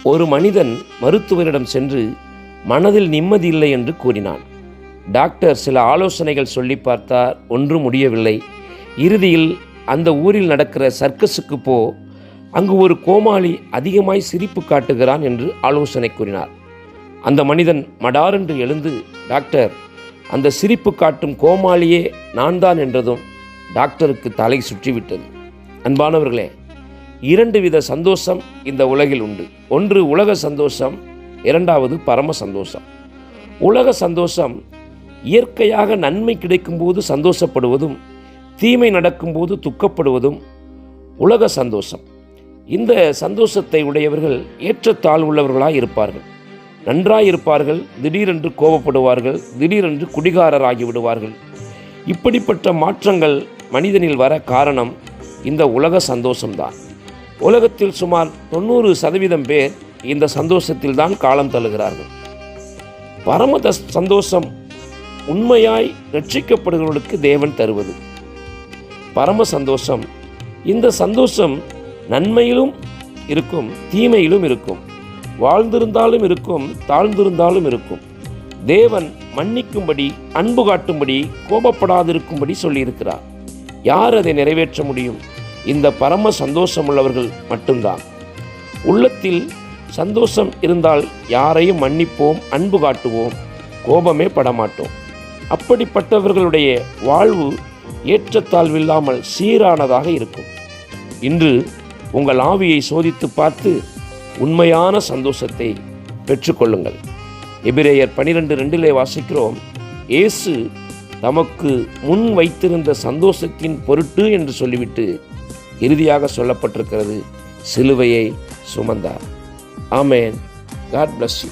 ஒரு மனிதன் மருத்துவரிடம் சென்று மனதில் நிம்மதி இல்லை என்று கூறினான். டாக்டர் சில ஆலோசனைகள் சொல்லி பார்த்தார், ஒன்றும் முடியவில்லை. இறுதியில் அந்த ஊரில் நடக்கிற சர்க்கஸுக்கு போ, அங்கு ஒரு கோமாளி அதிகமாய் சிரிப்பு காட்டுகிறான் என்று ஆலோசனை கூறினார். அந்த மனிதன் மடாரென்று எழுந்து, டாக்டர், அந்த சிரிப்பு காட்டும் கோமாளியே நான் தான் என்றதும் டாக்டருக்கு தலை சுற்றிவிட்டது. அன்பானவர்களே, 2 வித சந்தோஷம் இந்த உலகில் உண்டு. ஒன்று உலக சந்தோஷம், இரண்டாவது பரம சந்தோஷம். உலக சந்தோஷம் இயற்கையாக நன்மை கிடைக்கும்போது சந்தோஷப்படுவதும், தீமை நடக்கும்போது துக்கப்படுவதும் உலக சந்தோஷம். இந்த சந்தோஷத்தை உடையவர்கள் ஏற்றத்தாழ்வுள்ளவர்களாக இருப்பார்கள். நன்றாய் இருப்பார்கள், திடீரென்று கோபப்படுவார்கள், திடீரென்று குடிகாரராகி விடுவார்கள். இப்படிப்பட்ட மாற்றங்கள் மனிதனில் வர காரணம் இந்த உலக சந்தோஷம்தான். உலகத்தில் சுமார் 90% பேர் இந்த சந்தோஷத்தில் தான் காலம் தள்ளுகிறார்கள். பரம சந்தோஷம் உண்மையாய் ரட்சிக்கப்படுகிறவர்களுக்கு தேவன் தருவது. பரம சந்தோஷம், இந்த சந்தோஷம் நன்மையிலும் இருக்கும், தீமையிலும் இருக்கும், வாழ்ந்திருந்தாலும் இருக்கும், தாழ்ந்திருந்தாலும் இருக்கும். தேவன் மன்னிக்கும்படி, அன்பு காட்டும்படி, கோபப்படாதிருக்கும்படி சொல்லியிருக்கிறார். யார் அதை நிறைவேற்ற முடியும்? இந்த பரம சந்தோஷம் உள்ளவர்கள் மட்டும்தான். உள்ளத்தில் சந்தோஷம் இருந்தால் யாரையும் மன்னிப்போம், அன்பு காட்டுவோம், கோபமே படமாட்டோம். அப்படிப்பட்டவர்களுடைய வாழ்வு ஏற்றத்தாழ்வில்லாமல் சீரானதாக இருக்கும். இன்று உங்கள் ஆவியை சோதித்து பார்த்து உண்மையான சந்தோஷத்தை பெற்றுக்கொள்ளுங்கள். எபிரேயர் 12:2 வாசிக்கிறோம், இயேசு தமக்கு முன் வைத்திருந்த சந்தோஷத்தின் பொருட்டு என்று சொல்லிவிட்டு இறுதியாக சொல்லப்பட்டிருக்கிறது, சிலுவையை சுமந்தார். ஆமென். God bless you.